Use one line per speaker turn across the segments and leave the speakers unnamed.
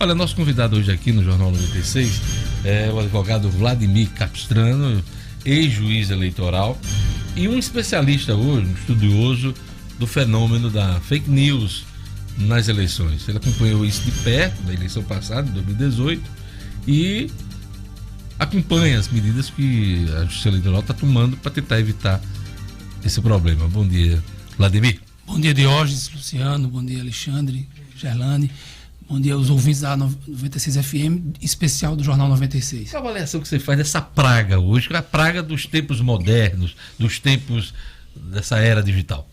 Olha, nosso convidado hoje aqui no Jornal 96 é o advogado Vladimir Capistrano, ex-juiz eleitoral e um especialista hoje, um estudioso do fenômeno da fake news nas eleições. Ele acompanhou isso de perto na eleição passada, em 2018, e acompanha as medidas que a Justiça Eleitoral está tomando para tentar evitar esse problema. Bom dia, Vladimir.
Bom dia, Diógenes, Luciano, bom dia, Alexandre, Gerlane, bom dia aos ouvintes da 96 FM, especial do Jornal 96.
Qual a avaliação que você faz dessa praga hoje, a praga dos tempos modernos, dos tempos dessa era digital?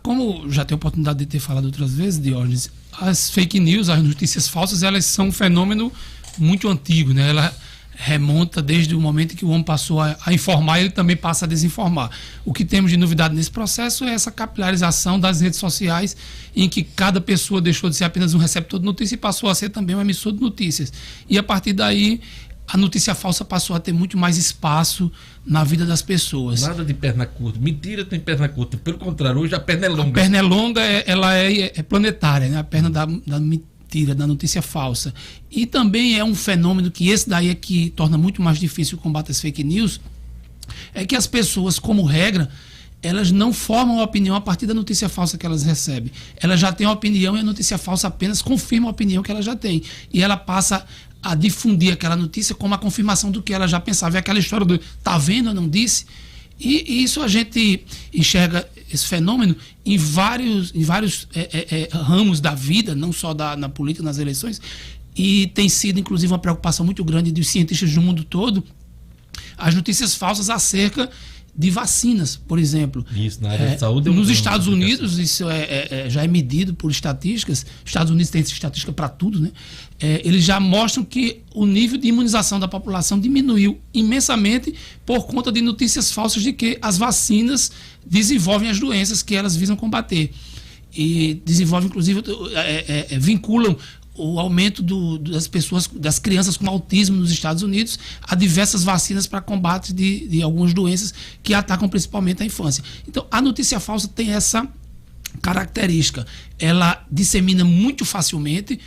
Como já tenho a oportunidade de ter falado outras vezes, Diógenes, as fake news, as notícias falsas, elas são um fenômeno muito antigo, né? Ela remonta desde o momento em que o homem passou a informar, ele também passa a desinformar. O que temos de novidade nesse processo é essa capilarização das redes sociais, em que cada pessoa deixou de ser apenas um receptor de notícia e passou a ser também um emissor de notícias. E a partir daí, a notícia falsa passou a ter muito mais espaço na vida das pessoas.
Nada de perna curta. Mentira tem perna curta. Pelo contrário, hoje a perna é longa.
A perna é longa, ela é planetária, né? A perna da mentira, da notícia falsa. E também é um fenômeno que esse daí é que torna muito mais difícil o combate às fake news, é que as pessoas, como regra, elas não formam a opinião a partir da notícia falsa que elas recebem. Elas já têm a opinião e a notícia falsa apenas confirma a opinião que ela já tem. E ela passa a difundir aquela notícia como a confirmação do que ela já pensava. É aquela história do tá vendo, eu não disse? E isso a gente enxerga esse fenômeno em vários ramos da vida, não só na política, nas eleições, e tem sido inclusive uma preocupação muito grande dos cientistas do mundo todo, as notícias falsas acerca de vacinas, por exemplo.
Isso, na área de saúde.
Nos Estados Unidos, isso já é medido por estatísticas. Os Estados Unidos têm estatística para tudo, né? Eles já mostram que o nível de imunização da população diminuiu imensamente por conta de notícias falsas de que as vacinas desenvolvem as doenças que elas visam combater. E desenvolvem, inclusive, vinculam o aumento das pessoas, das crianças com autismo nos Estados Unidos a diversas vacinas para combate de algumas doenças que atacam principalmente a infância. Então, a notícia falsa tem essa característica. Ela dissemina muito facilmente,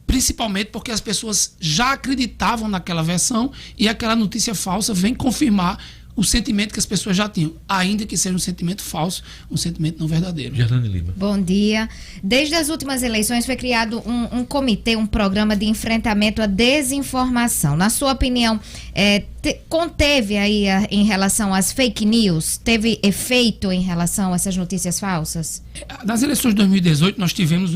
principalmente porque as pessoas já acreditavam naquela versão e aquela notícia falsa vem confirmar o sentimento que as pessoas já tinham, ainda que seja um sentimento falso, um sentimento não verdadeiro.
Gerlane Lima.
Bom dia. Desde as últimas eleições foi criado um comitê, um programa de enfrentamento à desinformação. Na sua opinião, conteve aí em relação às fake news? Teve efeito em relação a essas notícias falsas?
Nas eleições de 2018, nós tivemos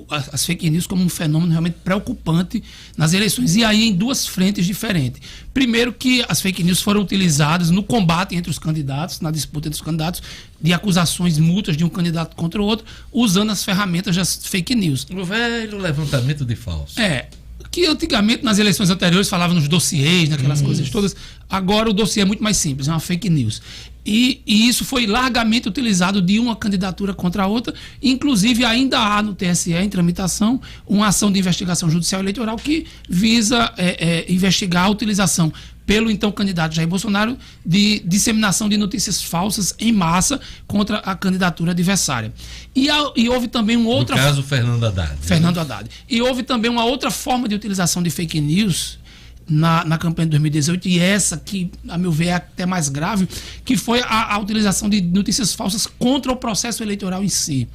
as fake news como um fenômeno realmente preocupante nas eleições. E aí em duas frentes diferentes. Primeiro que as fake news foram utilizadas no combate entre os candidatos, na disputa entre os candidatos, de acusações mútuas de um candidato contra o outro, usando as ferramentas das fake news.
O velho levantamento de falso.
Que antigamente nas eleições anteriores falava nos dossiês, naquelas coisas todas. Agora o dossiê é muito mais simples, é uma fake news. E isso foi largamente utilizado de uma candidatura contra a outra. Inclusive ainda há no TSE em tramitação uma ação de investigação judicial eleitoral que visa investigar a utilização pelo então candidato Jair Bolsonaro de disseminação de notícias falsas em massa contra a candidatura adversária. E houve também uma outra...
No caso, Fernando Haddad.
Fernando Haddad. E houve também uma outra forma de utilização de fake news na campanha de 2018, e essa que, a meu ver, é até mais grave, que foi a utilização de notícias falsas contra o processo eleitoral em si.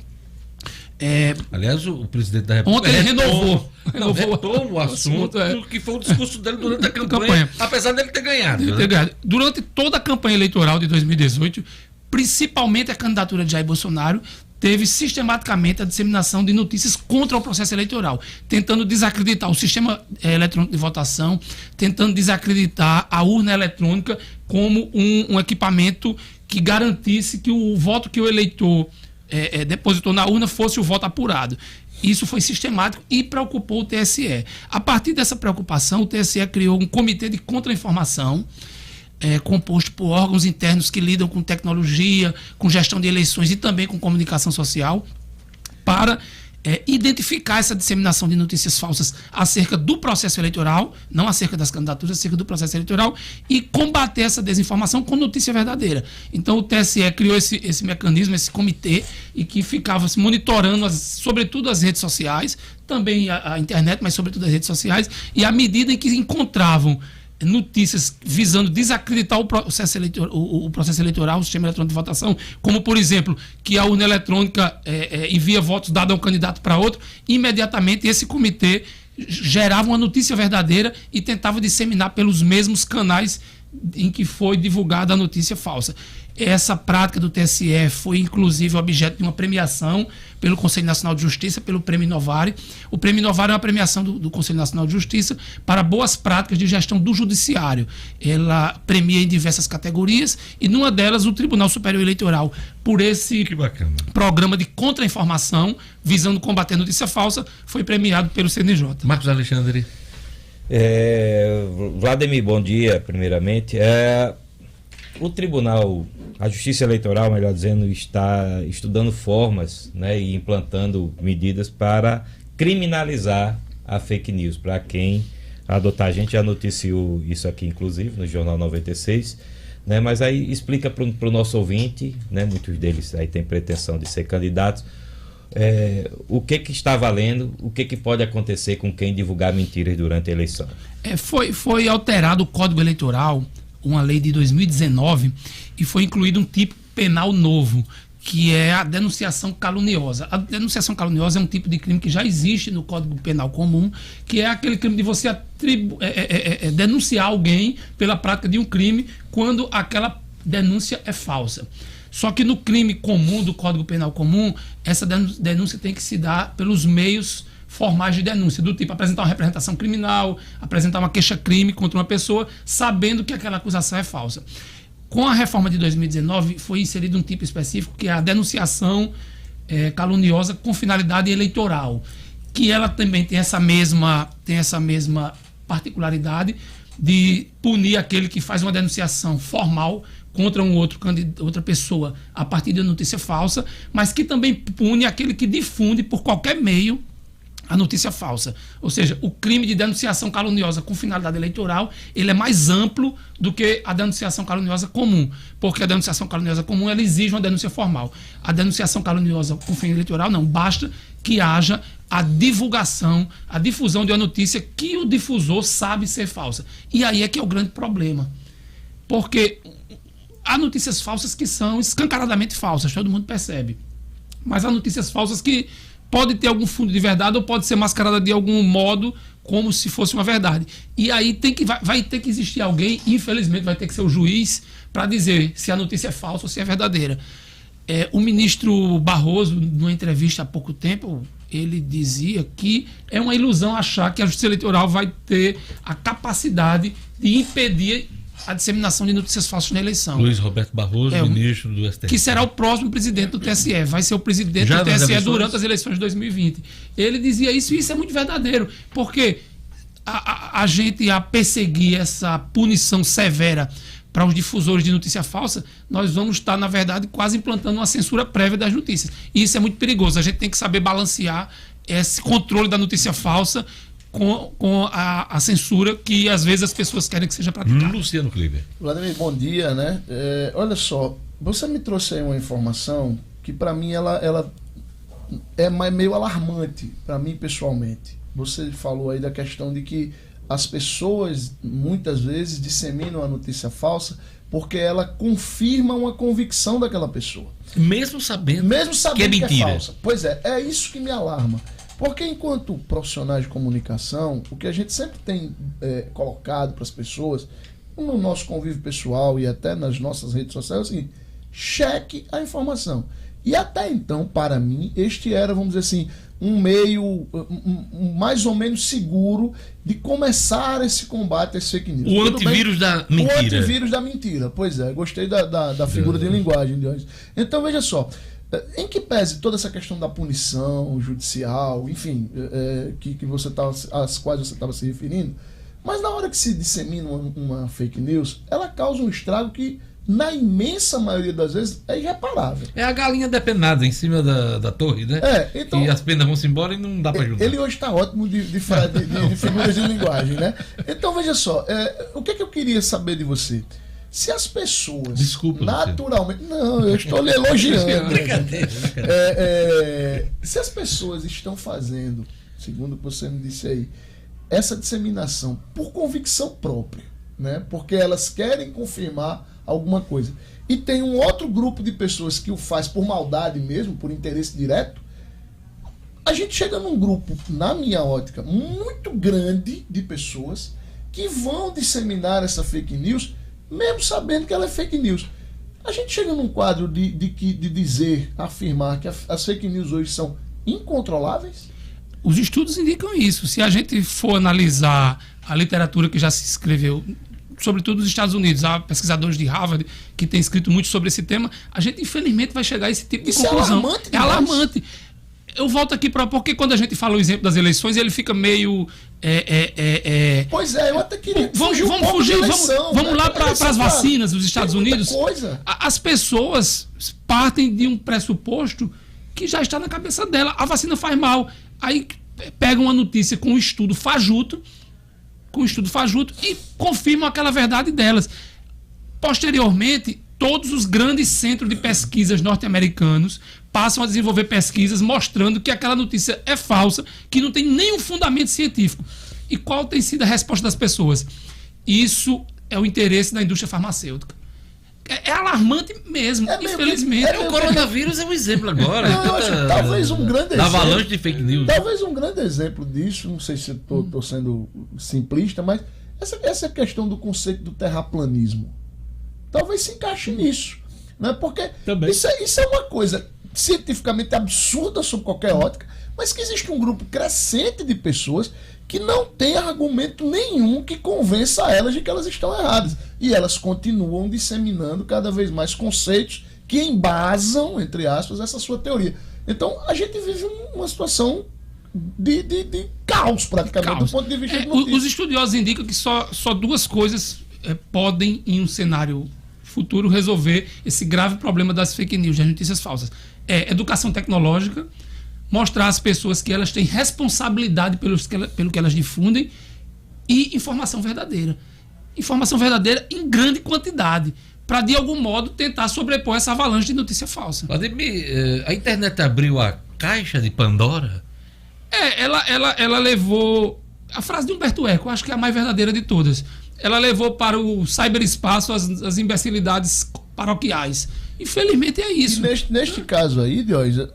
Aliás, o presidente da República
ontem ele renovou
o assunto que foi o discurso dele durante a campanha, apesar dele ter ganhado.
Durante toda a campanha eleitoral de 2018, principalmente a candidatura de Jair Bolsonaro, teve sistematicamente a disseminação de notícias contra o processo eleitoral, tentando desacreditar o sistema eletrônico de votação, tentando desacreditar a urna eletrônica como um equipamento que garantisse que o voto que o eleitor depositou na urna fosse o voto apurado. Isso foi sistemático e preocupou o TSE. A partir dessa preocupação, o TSE criou um comitê de contra-informação, composto por órgãos internos que lidam com tecnologia, com gestão de eleições e também com comunicação social, para identificar essa disseminação de notícias falsas acerca do processo eleitoral, não acerca das candidaturas, acerca do processo eleitoral, e combater essa desinformação com notícia verdadeira. Então o TSE criou esse mecanismo, esse comitê, e que ficava se monitorando, sobretudo as redes sociais, também a internet, mas sobretudo as redes sociais, e à medida em que encontravam notícias visando desacreditar o processo eleitoral, o sistema eletrônico de votação, como, por exemplo, que a urna eletrônica envia votos dados a um candidato para outro, imediatamente esse comitê gerava uma notícia verdadeira e tentava disseminar pelos mesmos canais em que foi divulgada a notícia falsa. Essa prática do TSE foi, inclusive, objeto de uma premiação pelo Conselho Nacional de Justiça, pelo Prêmio Inovare. O Prêmio Inovare é uma premiação do Conselho Nacional de Justiça para boas práticas de gestão do Judiciário. Ela premia em diversas categorias e, numa delas, o Tribunal Superior Eleitoral, por esse programa de contra-informação, visando combater a notícia falsa, foi premiado pelo CNJ.
Marcos Alexandre.
Vladimir, bom dia, primeiramente. O Tribunal, a Justiça Eleitoral, melhor dizendo, está estudando formas, né, e implantando medidas para criminalizar a fake news, para quem adotar. A gente já noticiou isso aqui, inclusive, no Jornal 96, né, mas aí explica para o nosso ouvinte, né, muitos deles aí têm pretensão de ser candidatos, o que está valendo, o que pode acontecer com quem divulgar mentiras durante a eleição.
Foi alterado o Código Eleitoral, uma lei de 2019, e foi incluído um tipo penal novo, que é a denunciação caluniosa. A denunciação caluniosa é um tipo de crime que já existe no Código Penal comum, que é aquele crime de você denunciar alguém pela prática de um crime quando aquela denúncia é falsa. Só que no crime comum, do Código Penal comum, essa denúncia tem que se dar pelos meios formais de denúncia, do tipo apresentar uma representação criminal, apresentar uma queixa-crime contra uma pessoa, sabendo que aquela acusação é falsa. Com a reforma de 2019, foi inserido um tipo específico, que é a denunciação caluniosa com finalidade eleitoral, que ela também tem essa mesma particularidade de punir aquele que faz uma denunciação formal contra outra pessoa a partir de uma notícia falsa, mas que também pune aquele que difunde por qualquer meio a notícia falsa. Ou seja, o crime de denunciação caluniosa com finalidade eleitoral, ele é mais amplo do que a denunciação caluniosa comum, porque a denunciação caluniosa comum, ela exige uma denúncia formal. A denunciação caluniosa com fim eleitoral, não, basta que haja a divulgação, a difusão de uma notícia que o difusor sabe ser falsa. E aí é que é o grande problema. Porque há notícias falsas que são escancaradamente falsas, todo mundo percebe. Mas há notícias falsas que pode ter algum fundo de verdade ou pode ser mascarada de algum modo como se fosse uma verdade. E aí vai ter que existir alguém, infelizmente vai ter que ser o juiz, para dizer se a notícia é falsa ou se é verdadeira. O ministro Barroso, numa entrevista há pouco tempo, ele dizia que é uma ilusão achar que a Justiça Eleitoral vai ter a capacidade de impedir a disseminação de notícias falsas na eleição.
Luiz Roberto Barroso, ministro do STF.
Que será o próximo presidente do TSE. Vai ser o presidente do TSE durante as eleições de 2020. Ele dizia isso, e isso é muito verdadeiro. Porque a gente, a perseguir essa punição severa para os difusores de notícia falsa, nós vamos estar, na verdade, quase implantando uma censura prévia das notícias. E isso é muito perigoso. A gente tem que saber balancear esse controle da notícia falsa com a censura que às vezes as pessoas querem que seja praticada.
Luciano Kleber.
Vladimir, bom dia, né? Olha só, você me trouxe aí uma informação que para mim ela é meio alarmante, para mim pessoalmente. Você falou aí da questão de que as pessoas muitas vezes disseminam a notícia falsa porque ela confirma uma convicção daquela pessoa.
Mesmo sabendo que é mentira.
Falsa. Pois é isso que me alarma. Porque enquanto profissionais de comunicação, o que a gente sempre tem colocado para as pessoas, no nosso convívio pessoal e até nas nossas redes sociais, é o seguinte: cheque a informação. E até então, para mim, este era, vamos dizer assim, um meio mais ou menos seguro de começar esse combate às fake news.
O antivírus da mentira.
O antivírus da mentira, pois é. Gostei da figura de linguagem de hoje. Então, veja só. Em que pese toda essa questão da punição judicial, enfim, às quais você estava se referindo, mas na hora que se dissemina uma fake news, ela causa um estrago que na imensa maioria das vezes, é irreparável.
É a galinha depenada em cima da torre, né?
Então,
e as penas vão se embora e não dá para ajudar.
Ele hoje está ótimo de figuras de linguagem, né? Então, veja só, o que eu queria saber de você? Se as pessoas,
desculpa,
naturalmente... Não, eu estou lhe elogiando.
Brincadeira.
Se as pessoas estão fazendo, segundo o que você me disse aí, essa disseminação por convicção própria, né? Porque elas querem confirmar alguma coisa, e tem um outro grupo de pessoas que o faz por maldade mesmo, por interesse direto, a gente chega num grupo, na minha ótica, muito grande de pessoas que vão disseminar essa fake news, mesmo sabendo que ela é fake news. A gente chega num quadro de dizer, afirmar que as fake news hoje são incontroláveis?
Os estudos indicam isso. Se a gente for analisar a literatura que já se escreveu, sobretudo nos Estados Unidos, há pesquisadores de Harvard que têm escrito muito sobre esse tema, a gente infelizmente vai chegar a esse tipo de conclusão.
É alarmante.
Eu volto aqui porque quando a gente fala o exemplo das eleições, ele fica meio...
Pois é, eu até queria
vamos lá para as vacinas dos Estados Unidos. As pessoas partem de um pressuposto que já está na cabeça dela. A vacina faz mal. Aí pegam uma notícia com um estudo fajuto e confirmam aquela verdade delas. Posteriormente, todos os grandes centros de pesquisas norte-americanos passam a desenvolver pesquisas mostrando que aquela notícia é falsa, que não tem nenhum fundamento científico. E qual tem sido a resposta das pessoas? Isso é o interesse da indústria farmacêutica. É alarmante mesmo, infelizmente.
O coronavírus é um exemplo agora.
Não, eu acho que talvez um grande exemplo.
Avalanche de fake news.
Talvez um grande exemplo disso, não sei se estou sendo simplista, mas essa questão do conceito do terraplanismo talvez se encaixe nisso. Né? Porque isso é uma coisa cientificamente absurda sob qualquer ótica, mas que existe um grupo crescente de pessoas que não tem argumento nenhum que convença elas de que elas estão erradas. E elas continuam disseminando cada vez mais conceitos que embasam, entre aspas, essa sua teoria. Então, a gente vive uma situação de caos, praticamente, do ponto de vista de notícia.
Os estudiosos indicam que só duas coisas podem, em um cenário futuro, resolver esse grave problema das fake news, das notícias falsas. Educação tecnológica, mostrar às pessoas que elas têm responsabilidade pelo que elas difundem, e informação verdadeira. Informação verdadeira em grande quantidade, para de algum modo tentar sobrepor essa avalanche de notícia falsa.
Vladimir, a internet abriu a caixa de Pandora?
Ela levou... A frase de Humberto Eco, acho que é a mais verdadeira de todas. Ela levou para o cyberespaço as imbecilidades paroquiais. Infelizmente é isso.
E neste caso aí, Diógenes,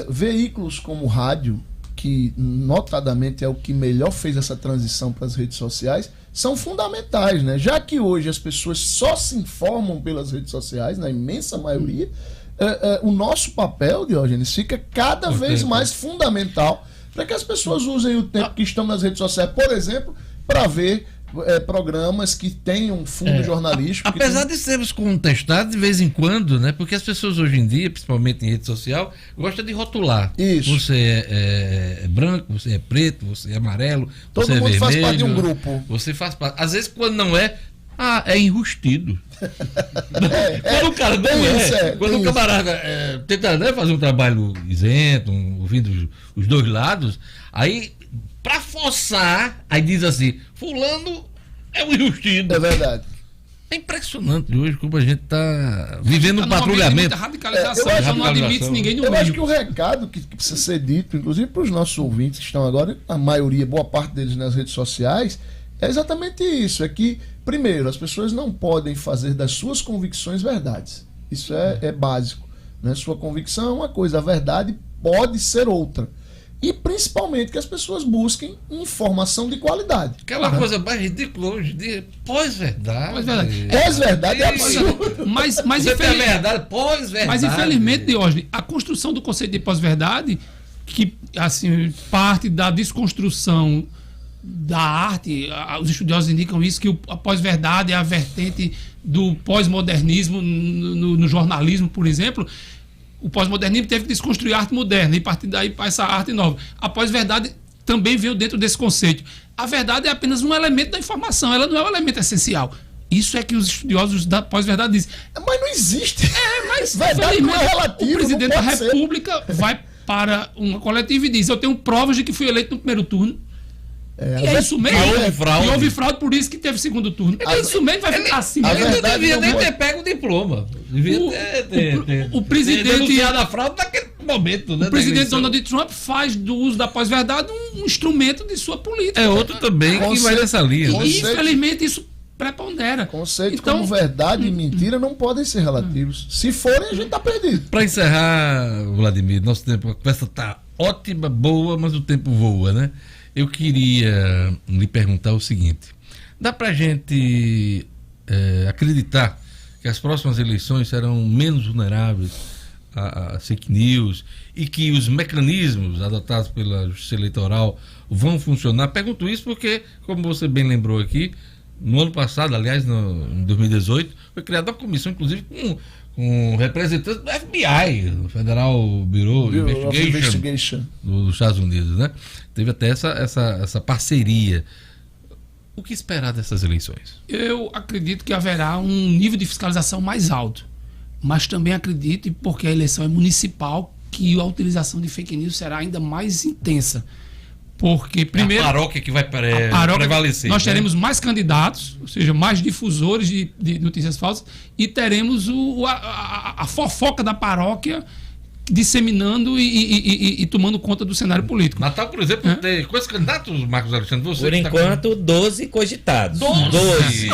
veículos como o rádio, que notadamente é o que melhor fez essa transição para as redes sociais, são fundamentais, né? Já que hoje as pessoas só se informam pelas redes sociais, na imensa maioria, o nosso papel, Diógenes, fica cada vez mais fundamental para que as pessoas usem o tempo que estão nas redes sociais, por exemplo, para ver programas que tenham um fundo jornalístico.
Apesar de sermos contestados de vez em quando, né? Porque as pessoas hoje em dia, principalmente em rede social, gostam de rotular.
Isso.
Você é branco, você é preto, você é amarelo,
todo
você
mundo
é vermelho,
faz parte de um grupo.
Você faz parte. Às vezes, quando não é, é enrustido. Quando o cara não quando o camarada tenta, né, fazer um trabalho isento, ouvindo os dois lados, aí, pra forçar, aí diz assim, fulano é um enrustido.
É verdade.
É impressionante hoje como a gente está vivendo um patrulhamento.
Radicalização, não admite ninguém no meio.
Eu acho que o recado que precisa ser dito, inclusive para os nossos ouvintes que estão agora, a maioria, boa parte deles nas redes sociais, é exatamente isso. É que, primeiro, as pessoas não podem fazer das suas convicções verdades. Isso é básico. Né? Sua convicção é uma coisa, a verdade pode ser outra. E principalmente que as pessoas busquem informação de qualidade.
Aquela coisa mais ridícula hoje de pós-verdade.
Pós-verdade é absurdo.
Mas infelizmente, Diógenes, a construção do conceito de pós-verdade, que assim, parte da desconstrução da arte, os estudiosos indicam isso, que a pós-verdade é a vertente do pós-modernismo no jornalismo, por exemplo. O pós-modernismo teve que desconstruir a arte moderna e a partir daí para essa arte nova. A pós-verdade também veio dentro desse conceito. A verdade é apenas um elemento da informação, ela não é um elemento essencial. Isso é que os estudiosos da pós-verdade dizem.
Mas não existe.
Mas
Verdade não é
infelizmente,
relativo,
o presidente
não
da
pode ser.
República vai para uma coletiva e diz: eu tenho provas de que fui eleito no primeiro turno. E é isso mesmo.
houve fraude.
E houve fraude, por isso que teve segundo turno. É isso mesmo, vai ficar assim.
a
Ele não
verdade
devia
não
nem
pode-
ter pego o diploma. Devia ter
o presidente-
denunciado a fraude naquele momento, né?
O presidente
da eleição.
Donald Trump faz do uso da pós-verdade um instrumento de sua política.
É outro também que vai nessa linha.
E,
né?
Conceito-
infelizmente, isso prepondera.
Conceitos
Então,
como verdade e mentira não podem ser relativos. Se forem, a gente tá perdido.
Para encerrar, Vladimir, nosso tempo, a conversa tá ótima, boa, mas o tempo voa, né? Eu queria lhe perguntar o seguinte: dá para a gente acreditar que as próximas eleições serão menos vulneráveis a fake news e que os mecanismos adotados pela Justiça Eleitoral vão funcionar? Pergunto isso porque, como você bem lembrou aqui, no ano passado, aliás, em 2018, foi criada uma comissão, inclusive, com representantes do FBI, do Federal Bureau of
Bureau of
Investigation
Investigation.
dos Estados Unidos, né? Teve até essa parceria. O que esperar dessas eleições?
Eu acredito que haverá um nível de fiscalização mais alto. Mas também acredito, porque a eleição é municipal, que a utilização de fake news será ainda mais intensa. Porque, primeiro,
a paróquia que vai prevalecer.
nós
né?
teremos mais candidatos, ou seja, mais difusores de notícias falsas, e teremos a fofoca da paróquia disseminando e tomando conta do cenário político.
Natal, por exemplo, tem quantos candidatos, Marcos Alexandre? Você
Por
que tá
enquanto, 12 cogitados.
12.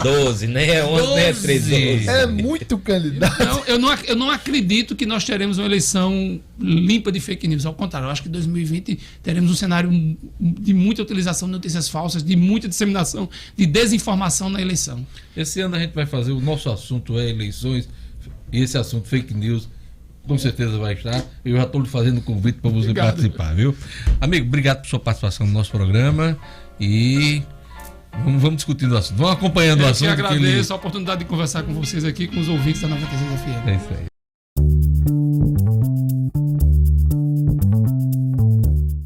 12, nem é 11, nem é 13. 12.
É muito candidato.
Então, eu não acredito que nós teremos uma eleição limpa de fake news. Ao contrário, eu acho que em 2020 teremos um cenário de muita utilização de notícias falsas, de muita disseminação, de desinformação na eleição.
Esse ano a gente vai fazer, o nosso assunto é eleições, e esse assunto fake news com certeza vai estar. Eu já estou lhe fazendo convite para você participar, viu? Amigo, obrigado por sua participação no nosso programa e vamos discutindo o assunto. Vamos acompanhando o
Eu
assunto.
que agradeço a oportunidade de conversar com vocês aqui, com os ouvintes da 96 FM.
É isso aí.